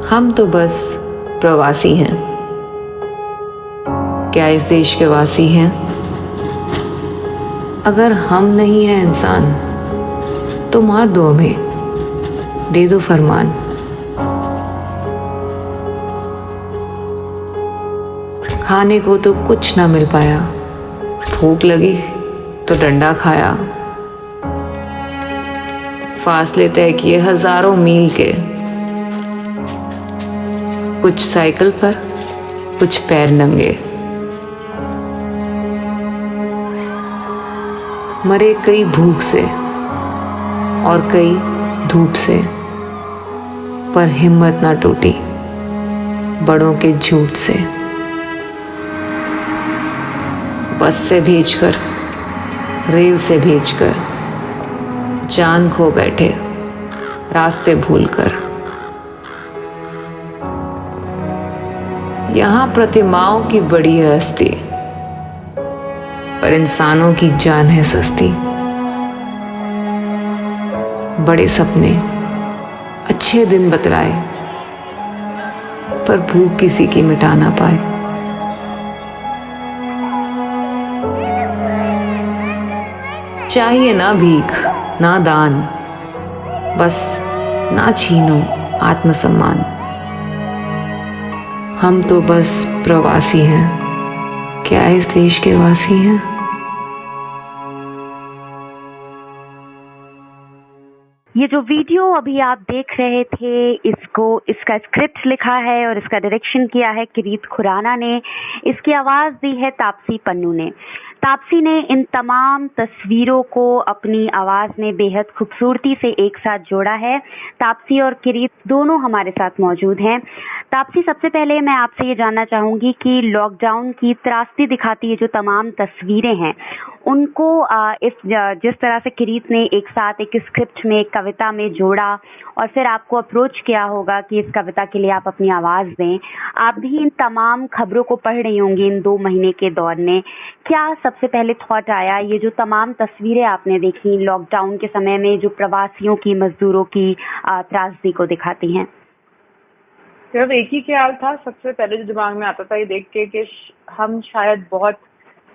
हम तो बस प्रवासी हैं, क्या इस देश के वासी हैं? अगर हम नहीं हैं इंसान तो मार दो हमें, दे दो फरमान। खाने को तो कुछ ना मिल पाया, भूख लगी तो डंडा खाया। फासले तय किए हजारों मील के, कुछ साइकिल पर कुछ पैर नंगे। मरे कई भूख से और कई धूप से, पर हिम्मत ना टूटी बड़ों के झूठ से। बस से भेजकर, रेल से भेजकर, जान खो बैठे रास्ते भूलकर। यहाँ प्रतिमाओं की बड़ी है हस्ती, पर इंसानों की जान है सस्ती। बड़े सपने, अच्छे दिन बतलाए, पर भूख किसी की मिटा ना पाए। चाहिए ना भीख ना दान, बस ना छीनो आत्मसम्मान। हम तो बस प्रवासी हैं, क्या इस देश के वासी हैं? ये जो वीडियो अभी आप देख रहे थे, इसका स्क्रिप्ट लिखा है और इसका डायरेक्शन किया है किरीत खुराना ने। इसकी आवाज दी है तापसी पन्नू ने। तापसी ने इन तमाम तस्वीरों को अपनी आवाज में बेहद खूबसूरती से एक साथ जोड़ा है। तापसी और किरीत दोनों हमारे साथ मौजूद हैं। तापसी, सबसे पहले मैं आपसे ये जानना चाहूंगी कि लॉकडाउन की त्रासदी दिखाती ये जो तमाम तस्वीरें हैं, उनको जिस तरह से किरीत ने एक साथ एक स्क्रिप्ट में, एक कविता में जोड़ा और फिर आपको अप्रोच किया होगा कि इस कविता के लिए आप अपनी आवाज दें। आप भी इन तमाम खबरों को पढ़ रही होंगी इन 2 महीने के दौर में। क्या सबसे पहले थॉट आया, ये जो तमाम तस्वीरें आपने देखी लॉकडाउन के समय में, जो प्रवासियों की, मजदूरों की त्रासदी को दिखाती हैं? सिर्फ एक ही ख्याल था सबसे पहले जो दिमाग में आता था, ये देख के कि हम शायद बहुत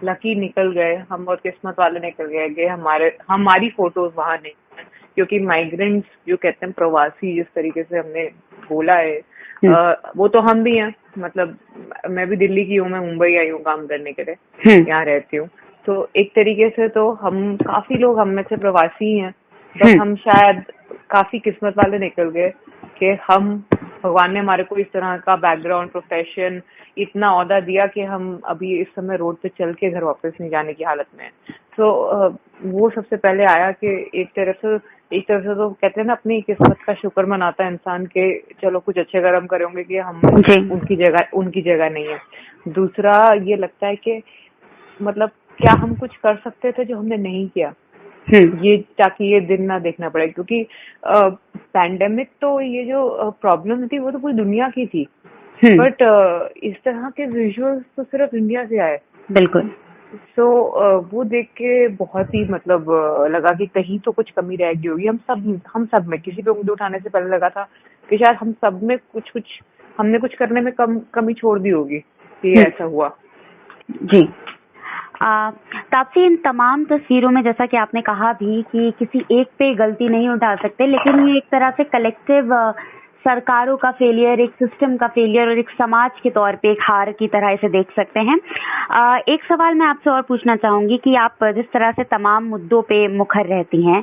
लकी निकल गए, हम बहुत किस्मत वाले निकल गए कि हमारी फोटोज वहां नहीं, क्योंकि माइग्रेंट्स जो कहते हैं, प्रवासी, जिस तरीके से हमने बोला है, वो तो हम भी हैं। मतलब मैं भी दिल्ली की हूँ, मैं मुंबई आई हूँ काम करने के लिए, यहाँ रहती हूँ। तो एक तरीके से तो हम काफी लोग हम में से प्रवासी हैं, बस हम शायद काफी किस्मत वाले निकल गए कि भगवान ने हमारे को इस तरह का बैकग्राउंड, प्रोफेशन, इतना औहदा दिया कि हम अभी इस समय रोड पे चल के घर वापस नहीं जाने की हालत में है। तो वो सबसे पहले आया कि एक तरफ से तो कहते हैं ना, अपनी किस्मत का शुक्र मनाता है इंसान के, चलो कुछ अच्छे कर्म करेंगे कि हम उनकी जगह नहीं है। दूसरा ये लगता है कि मतलब क्या हम कुछ कर सकते थे जो हमने नहीं किया, ये ताकि ये दिन ना देखना पड़े, क्योंकि पैंडेमिक तो ये जो प्रॉब्लम थी वो तो पूरी दुनिया की थी, बट इस तरह के विजुअल्स तो सिर्फ इंडिया से आए। बिल्कुल। सो वो देख के बहुत ही मतलब लगा कि कहीं तो कुछ कमी रह गई होगी। हम सब में, किसी पे उंगली उठाने से पहले लगा था कि शायद हम सब में हमने कुछ करने में कमी छोड़ दी होगी कि ऐसा हुआ। जी। तापसी, इन तमाम तस्वीरों में जैसा कि आपने कहा भी कि किसी एक पे गलती नहीं उठा सकते, लेकिन ये एक तरह से कलेक्टिव सरकारों का फेलियर, एक सिस्टम का फेलियर और एक समाज के तौर पे एक हार की तरह इसे देख सकते हैं। एक सवाल मैं आपसे और पूछना चाहूंगी कि आप जिस तरह से तमाम मुद्दों पे मुखर रहती हैं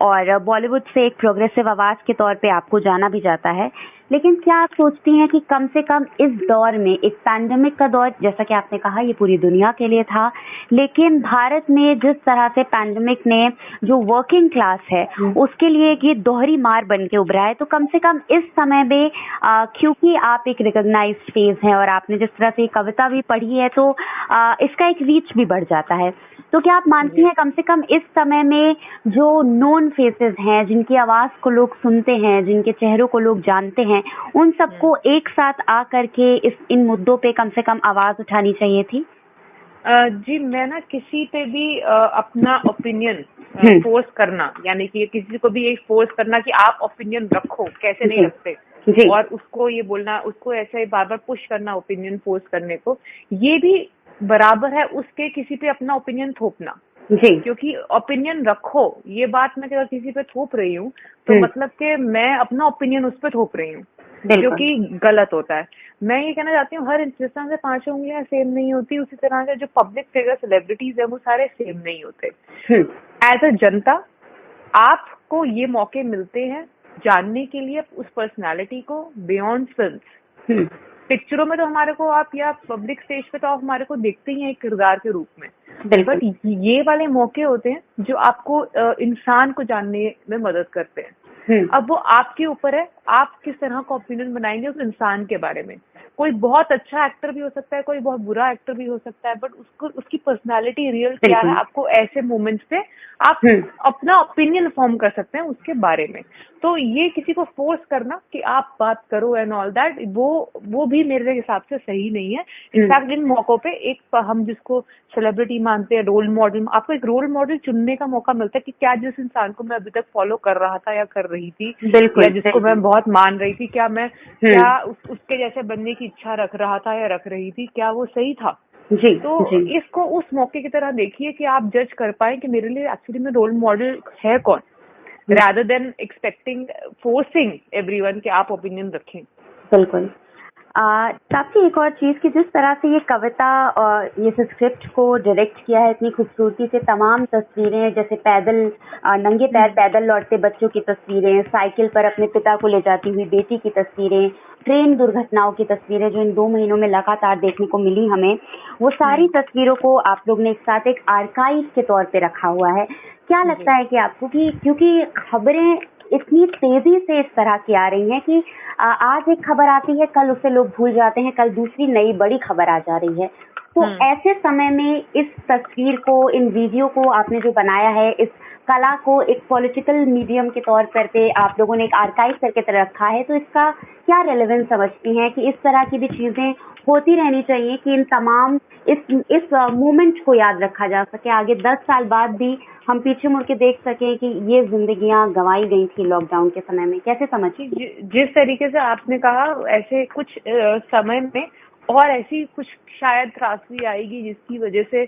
और बॉलीवुड से एक प्रोग्रेसिव आवाज के तौर पे आपको जाना भी जाता है, लेकिन क्या आप सोचती हैं कि कम से कम इस दौर में, एक पैंडेमिक का दौर, जैसा कि आपने कहा ये पूरी दुनिया के लिए था, लेकिन भारत में जिस तरह से पैंडेमिक ने जो वर्किंग क्लास है उसके लिए एक ये दोहरी मार बन के उभरा है, तो कम से कम इस समय में क्योंकि आप एक रिकॉग्नाइज्ड फेस हैं और आपने जिस तरह से कविता भी पढ़ी है, तो इसका एक रीच भी बढ़ जाता है। तो क्या आप मानती हैं कम से कम इस समय में जो नोन फेसेस हैं, जिनकी आवाज को लोग सुनते हैं, जिनके चेहरों को लोग जानते हैं, उन सबको एक साथ आकर के इन मुद्दों पे कम से कम आवाज उठानी चाहिए थी? जी, मैं ना किसी पे भी अपना ओपिनियन फोर्स करना, यानी कि किसी को भी एक फोर्स करना कि आप ओपिनियन रखो, कैसे नहीं रखते, जी और उसको ये बोलना, उसको ऐसे बार बार पुश करना, ओपिनियन फोर्स करने को, ये भी बराबर है उसके किसी पे अपना ओपिनियन थोपना। जी क्योंकि ओपिनियन रखो, ये बात मैं अगर किसी पे थोप रही हूँ तो मतलब कि मैं अपना ओपिनियन उस पर थोप रही हूँ, जो बिल्कुल कि गलत होता है। मैं ये कहना चाहती हूँ, हर इंसान से 5 उंगलियां सेम नहीं होती, उसी तरह से जो पब्लिक फिगर सेलिब्रिटीज है वो सारे सेम नहीं होते। एज अ जनता आपको ये मौके मिलते हैं जानने के लिए उस पर्सनालिटी को बियॉन्ड फिल्म। पिक्चरों में तो हमारे को आप, या पब्लिक स्टेज पे तो आप हमारे को देखते ही हैं एक किरदार के रूप में, बिल्कुल बट ये वाले मौके होते हैं जो आपको इंसान को जानने में मदद करते हैं। अब वो आपके ऊपर है, आप किस तरह का ओपिनियन बनाएंगे उस इंसान के बारे में। कोई बहुत अच्छा एक्टर भी हो सकता है, कोई बहुत बुरा एक्टर भी हो सकता है, बट उसको उसकी पर्सनालिटी रियल क्या है, आपको ऐसे मोमेंट्स पे आप अपना ओपिनियन फॉर्म कर सकते हैं उसके बारे में। तो ये किसी को फोर्स करना कि आप बात करो एंड ऑल दैट, वो भी मेरे हिसाब से सही नहीं है। इनफैक्ट इन मौकों पे एक हम जिसको सेलिब्रिटी मानते हैं, रोल मॉडल, आपको एक रोल मॉडल चुनने का मौका मिलता है कि क्या जिस इंसान को मैं अभी तक फॉलो कर रहा था या कर रही थी, या जिसको मैं बहुत मान रही थी, क्या मैं क्या उसके जैसे बनने की इच्छा रख रहा था या रख रही थी, क्या वो सही था। तो इसको उस मौके की तरह देखिए कि आप जज कर पाए कि मेरे लिए एक्चुअली में रोल मॉडल है कौन, rather than expecting, forcing everyone कि आप ओपिनियन रखें। बिल्कुल। ताकि एक और चीज कि जिस तरह से ये कविता और ये स्क्रिप्ट को डायरेक्ट किया है इतनी खूबसूरती से, तमाम तस्वीरें जैसे पैदल नंगे पैर पैदल लौटते बच्चों की तस्वीरें, साइकिल पर अपने पिता को ले जाती हुई बेटी की तस्वीरें, ट्रेन दुर्घटनाओं की तस्वीरें जो इन 2 महीनों में लगातार देखने को मिली हमें, वो सारी तस्वीरों को आप लोग ने एक साथ एक आर्काइव के तौर पे रखा हुआ है। क्या लगता है कि आपको कि क्योंकि खबरें इतनी तेजी से इस तरह की आ रही हैं कि आज एक खबर आती है, कल उसे लोग भूल जाते हैं, कल दूसरी नई बड़ी खबर आ जा रही है, तो ऐसे समय में इस तस्वीर को, इन वीडियो को आपने जो बनाया है, इस कला को एक पॉलिटिकल मीडियम के तौर पर पे आप लोगों ने एक आर्काइव करके रखा है, तो इसका क्या रेलेवेंस समझती हैं कि इस तरह की भी चीजें होती रहनी चाहिए कि इन तमाम इस मोमेंट को याद रखा जा सके, आगे 10 साल बाद भी हम पीछे मुड़ के देख सकें कि ये जिंदगियां गंवाई गई थी लॉकडाउन के समय में। कैसे समझिए? जिस तरीके से आपने कहा, ऐसे कुछ समय में और ऐसी कुछ शायद त्रासदी आएगी जिसकी वजह से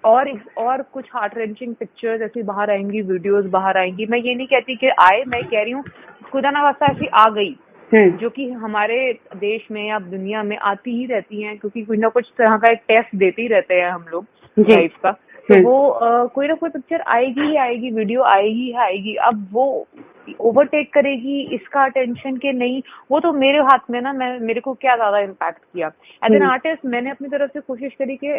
और कुछ हार्ट रेंचिंग पिक्चर्स ऐसी बाहर आएंगी, वीडियोस बाहर आएंगी। मैं ये नहीं कहती कि आए, मैं कह रही हूँ खुदा ना वास्ता ऐसी आ गई, जो कि हमारे देश में या दुनिया में आती ही रहती हैं, क्योंकि कुछ ना कुछ तरह का एक टेस्ट देते ही रहते हैं हम लोग लाइफ का। तो वो कोई ना कोई पिक्चर आएगी ही आएगी, वीडियो आएगी ही आएगी। अब वो ओवरटेक करेगी इसका अटेंशन के नहीं, वो तो मेरे हाथ में ना, मेरे को क्या ज्यादा इम्पैक्ट किया। एज एन आर्टिस्ट मैंने अपनी तरफ से कोशिश करी कि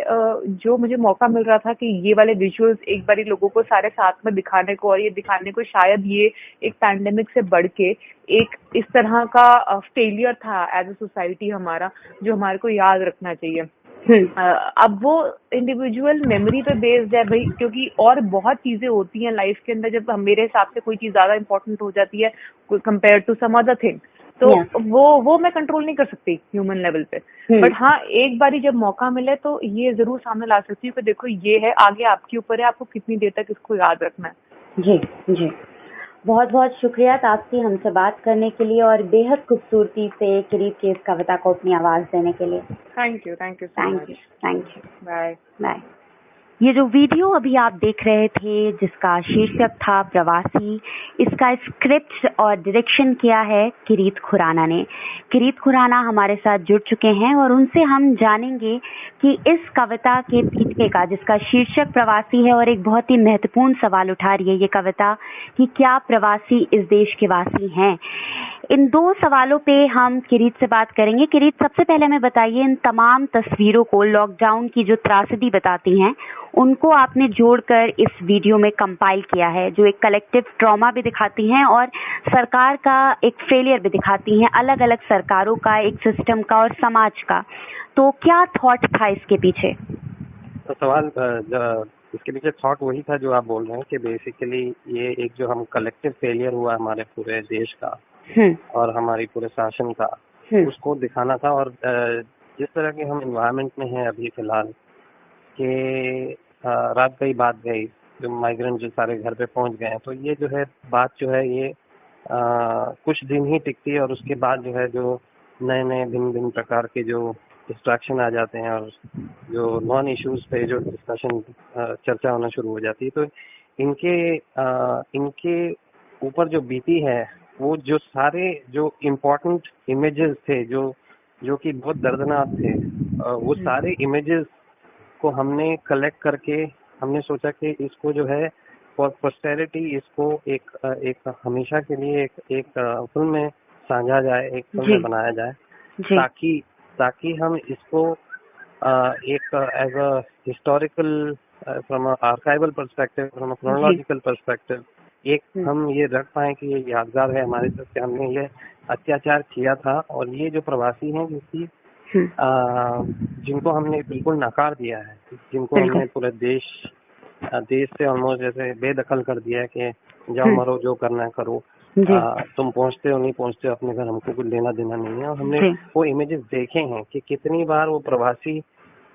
जो मुझे मौका मिल रहा था कि ये वाले विजुअल्स एक बारी लोगों को सारे साथ में दिखाने को, और ये दिखाने को शायद ये एक पैंडेमिक से बढ़ के एक इस तरह का फेलियर था एज ए सोसाइटी हमारा, जो हमारे को याद रखना चाहिए। अब वो इंडिविजुअल मेमोरी पे बेस्ड है भाई, क्योंकि और बहुत चीजें होती हैं लाइफ के अंदर, जब मेरे हिसाब से कोई चीज ज्यादा इंपॉर्टेंट हो जाती है compare to some other thing, तो वो मैं कंट्रोल नहीं कर सकती ह्यूमन लेवल पे। बट हाँ, एक बारी जब मौका मिले तो ये जरूर सामने ला सकती हूँ कि देखो ये है, आगे आपके ऊपर है, आपको कितनी देर तक इसको याद रखना है। जी जी, बहुत बहुत शुक्रिया तापसी हमसे बात करने के लिए और बेहद खूबसूरती से किरीट की इस कविता को अपनी आवाज देने के लिए। Thank you so much. Thank you. Bye bye. ये जो वीडियो अभी आप देख रहे थे जिसका शीर्षक था प्रवासी, इसका स्क्रिप्ट और डायरेक्शन किया है किरीट खुराना ने। किरीट खुराना हमारे साथ जुड़ चुके हैं और उनसे हम जानेंगे कि इस कविता के पीछे का, जिसका शीर्षक प्रवासी है, और एक बहुत ही महत्वपूर्ण सवाल उठा रही है ये कविता कि क्या प्रवासी इस देश के वासी हैं। इन 2 सवालों पे हम किरीट से बात करेंगे। किरीट, सबसे पहले हमें बताइए, इन तमाम तस्वीरों को लॉकडाउन की जो त्रासदी बताती हैं उनको आपने जोड़कर इस वीडियो में कंपाइल किया है, जो एक कलेक्टिव ट्रॉमा भी दिखाती हैं और सरकार का एक फेलियर भी दिखाती हैं, अलग अलग सरकारों का, एक सिस्टम का और समाज का। तो क्या थॉट था इसके पीछे? तो सवाल इसके पीछे थॉट वही था जो आप बोल रहे हैं कि बेसिकली ये एक जो हम कलेक्टिव फेलियर हुआ हमारे पूरे देश का और हमारी पूरे शासन का, उसको दिखाना था। और जिस तरह के हम एनवायरनमेंट में हैं अभी फिलहाल कि रात गई बात गई, जो माइग्रेंट जो सारे घर पे पहुंच गए हैं, तो ये जो है बात जो है ये कुछ दिन ही टिकती है और उसके बाद जो है जो नए नए भिन्न भिन्न प्रकार के जो डिस्ट्रैक्शन आ जाते हैं और जो नॉन इश्यूज पे जो डिस्कशन चर्चा होना शुरू हो जाती है। तो इनके ऊपर जो बीती है वो जो सारे जो इम्पोर्टेंट इमेजेस थे जो कि बहुत दर्दनाक थे, वो सारे इमेजेस को हमने कलेक्ट करके हमने सोचा कि इसको जो है फॉर पोस्टेरिटी इसको एक हमेशा के लिए एक फिल्म में साझा जाए, एक फिल्म में बनाया जाए ताकि हम इसको एक as a historical from archival perspective, from chronological perspective एक हम ये रख पाए कि ये यादगार है हमारे तरफ कि हमने ये अत्याचार किया था। और ये जो प्रवासी हैं जिनको हमने बिल्कुल नकार दिया है, जिनको हमने पूरे देश से ऑलमोस्ट जैसे बेदखल कर दिया है कि जाओ मरो जो करना है करो, तुम पहुंचते हो नहीं पहुंचते हो अपने घर, हमको कुछ लेना देना नहीं है। और हमने वो इमेजेस देखे हैं कि कितनी बार वो प्रवासी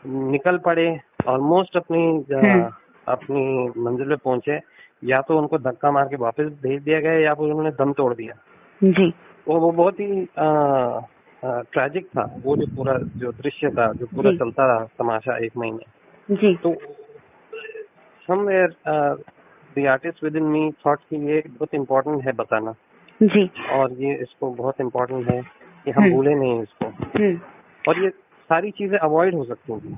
निकल पड़े, ऑलमोस्ट अपनी मंजिल पे पहुंचे, या तो उनको धक्का मार के वापस भेज दिया गया या फिर उन्होंने दम तोड़ दिया। वो बहुत ही ट्रैजिक था वो जो पूरा जो दृश्य था, जो पूरा चलता रहा तमाशा 1 महीने। तो somewhere the artist with in me thought कि ये बहुत इम्पोर्टेंट है बताना और ये इसको बहुत इम्पोर्टेंट है कि हम भूले नहीं इसको। और ये सारी चीजें अवॉइड हो सकती थी,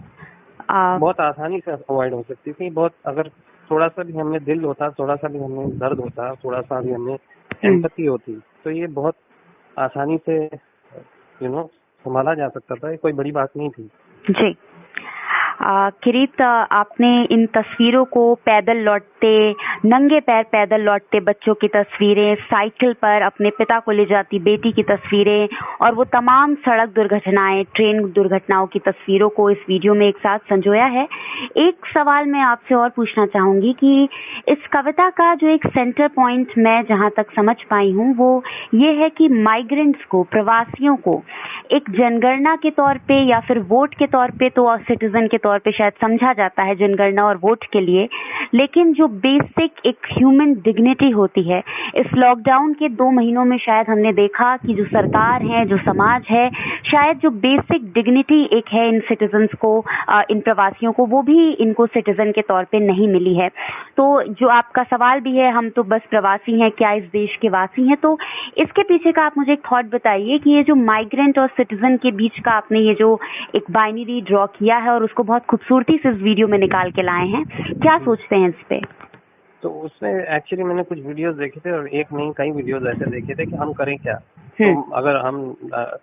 बहुत आसानी से अवॉइड हो सकती थी। बहुत अगर थोड़ा सा भी हमें दिल होता, थोड़ा सा भी हमें दर्द होता, थोड़ा सा भी हमें एम्पैथी होती, तो ये बहुत आसानी से संभाला जा सकता था। ये कोई बड़ी बात नहीं थी। जी किरीट, आपने इन तस्वीरों को पैदल लौटते, नंगे पैर पैदल लौटते बच्चों की तस्वीरें, साइकिल पर अपने पिता को ले जाती बेटी की तस्वीरें और वो तमाम सड़क दुर्घटनाएं, ट्रेन दुर्घटनाओं की तस्वीरों को इस वीडियो में एक साथ संजोया है। एक सवाल मैं आपसे और पूछना चाहूंगी कि इस कविता का जो एक सेंटर पॉइंट मैं जहां तक समझ पाई हूँ वो ये है कि माइग्रेंट्स को, प्रवासियों को एक जनगणना के तौर पे या फिर वोट के तौर पे तो सिटीजन के तौर पे शायद समझा जाता है जनगणना और वोट के लिए, लेकिन जो बेसिक एक ह्यूमन डिग्निटी होती है, इस लॉकडाउन के 2 महीनों में शायद हमने देखा कि जो सरकार है, जो समाज है, शायद जो बेसिक डिग्निटी एक है इन सिटीजन्स को, इन प्रवासियों को, वो भी इनको सिटीजन के तौर पे नहीं मिली है। तो जो आपका सवाल भी है, हम तो बस प्रवासी हैं, क्या इस देश के वासी हैं? तो इसके पीछे का आप मुझे एक थॉट बताइए कि ये जो माइग्रेंट और सिटीजन के बीच का आपने ये जो एक बाइनरी ड्रॉ किया है और उसको बहुत खूबसूरती से इस वीडियो में निकाल के लाए हैं, क्या सोचते हैं इस पे? तो उसमें एक्चुअली मैंने कुछ वीडियोस देखे थे और एक नहीं कई वीडियोस ऐसे देखे थे कि हम करें क्या। तो अगर हम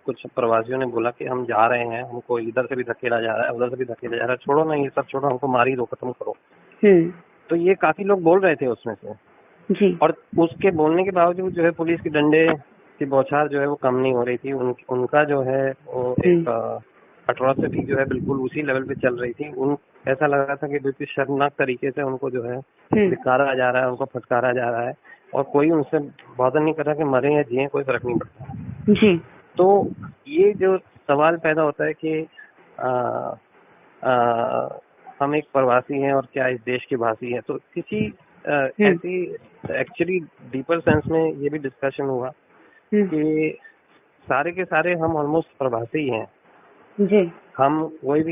कुछ प्रवासियों ने बोला कि हम जा रहे हैं, हमको इधर से भी धकेला जा रहा है, उधर से भी धकेला जा रहा है, छोड़ो ना ये सब छोड़ो, हमको मार ही दो, खत्म करो। तो ये काफी लोग बोल रहे थे उसमें से जी। और उसके बोलने के बावजूद जो है पुलिस की डंडे की बौछार जो है वो कम नहीं हो रही थी। उनका जो है वो एक अट्रॉसिटी जो है बिल्कुल उसी लेवल पे चल रही थी। ऐसा लग रहा था कि बिल्कुल शर्मनाक तरीके से उनको जो है धिक्कारा जा रहा है, उनको फटकारा जा रहा है और कोई उनसे बॉदर नहीं कर रहा कि मरे या जिए, कोई फर्क नहीं पड़ता जी। तो ये जो सवाल पैदा होता है कि हम एक प्रवासी हैं और क्या इस देश के वासी हैं, तो किसी ऐसी एक्चुअली डीपर सेंस में ये भी डिस्कशन हुआ कि सारे के सारे हम ऑलमोस्ट प्रवासी हैं जी। हम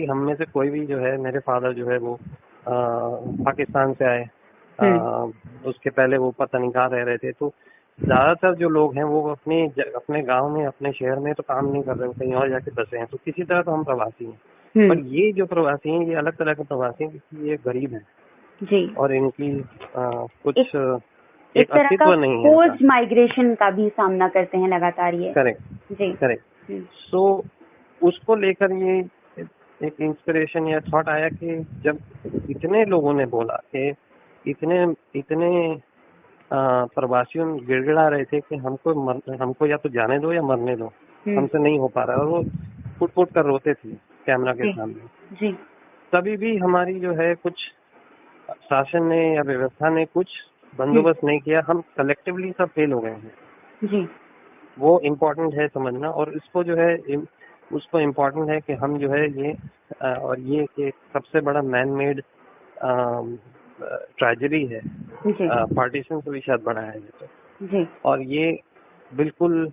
हम में से कोई भी जो है, मेरे फादर जो है वो पाकिस्तान से आए, उसके पहले वो पता नहीं कहाँ रह रहे थे। तो ज्यादातर जो लोग हैं वो अपने गांव में, अपने शहर में तो काम नहीं कर रहे, कहीं और जाके बसे हैं। तो किसी तरह तो हम प्रवासी हैं। पर ये जो प्रवासी हैं ये अलग तरह के प्रवासी हैं क्योंकि ये गरीब हैं जी। और इनकी कुछ एक तरह का फोर्स्ड माइग्रेशन का भी सामना करते हैं लगातार ये। करेक्ट जी, करेक्ट। सो उसको लेकर ये एक इंस्पिरेशन या थॉट आया कि जब इतने लोगों ने बोला कि इतने प्रवासियों गिड़गिड़ा रहे थे कि हमको या तो जाने दो या मरने दो, हमसे नहीं हो पा रहा है, और वो फुट कर रोते थे कैमरा के सामने जी। तभी भी हमारी जो है कुछ शासन ने या व्यवस्था ने कुछ बंदोबस्त नहीं किया, हम कलेक्टिवली सब फेल हो गए हैं जी। वो इम्पोर्टेंट है समझना, और इसको जो है उसको इम्पोर्टेंट है कि हम जो है ये और ये कि सबसे बड़ा मैन मेड ट्रेजेडी है, पार्टीशन से भी शायद बड़ा है ये तो जी। और ये बिल्कुल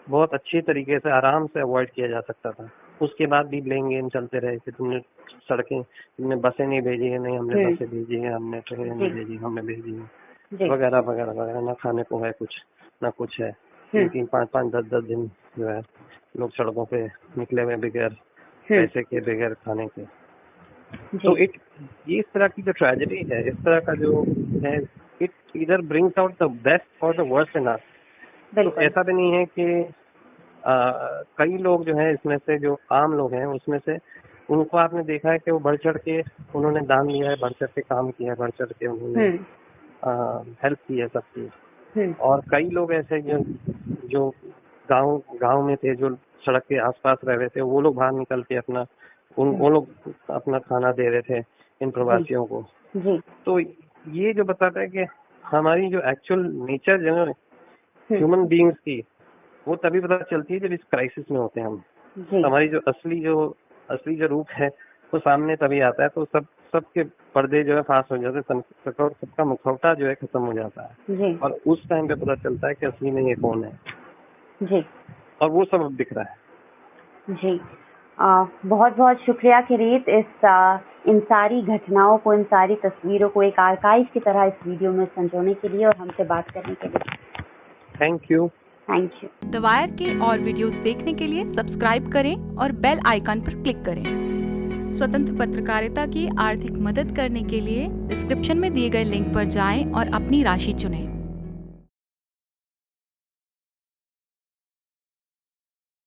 बहुत अच्छी तरीके से आराम से अवॉइड किया जा सकता था। उसके बाद भी ब्लेम गेम चलते रहे कि तुमने बसें नहीं भेजी है, नहीं हमने बसें भेजी है, हमने ट्रेन नहीं भेजी, हमने भेजी है, वगैरह वगैरह वगैरह। ना खाने को है कुछ, ना कुछ है। 3-5 10 दिन जो है लोग सड़कों पे निकले हुए बगैर पैसे के, बगैर खाने के। तो ये इस तरह की जो ट्रेजेडी है, इस तरह का जो है, it either brings out the best और द वर्स्ट इन अस। तो ऐसा भी नहीं है कि कई लोग जो है इसमें से, जो आम लोग हैं उसमें से, उनको आपने देखा है कि वो बढ़ चढ़ के उन्होंने दान दिया है, बढ़ चढ़ के काम किया है, बढ़ चढ़ के उन्होंने हेल्प की है सबकी। और कई लोग ऐसे जो गांव में थे, जो सड़क के आसपास रह रहे थे, वो लोग बाहर निकल के वो लोग अपना खाना दे रहे थे इन प्रवासियों को। तो ये जो बताता है कि हमारी जो एक्चुअल नेचर जो है ह्यूमन बीइंग्स की, वो तभी पता चलती है जब इस क्राइसिस में होते हैं हम। हमारी जो असली जो रूप है वो सामने तभी आता है। तो सबके पर्दे जो है फांस हो जाते हैं, सबका मुखौटा जो है खत्म हो जाता है। और उस टाइम पे पता चलता है कि असली में ये कौन है। और वो सब अब दिख रहा है। जी, बहुत बहुत शुक्रिया किरीट, इन सारी घटनाओं को, इन सारी तस्वीरों को एक आर्काइव की तरह इस वीडियो में संजोने के लिए और हमसे बात करने के लिए। Thank you. द वायर के और वीडियोस देखने के लिए सब्सक्राइब करें और बेल आइकन पर क्लिक करें। स्वतंत्र पत्रकारिता की आर्थिक मदद करने के लिए डिस्क्रिप्शन में दिए गए लिंक पर जाएं और अपनी राशि चुनें।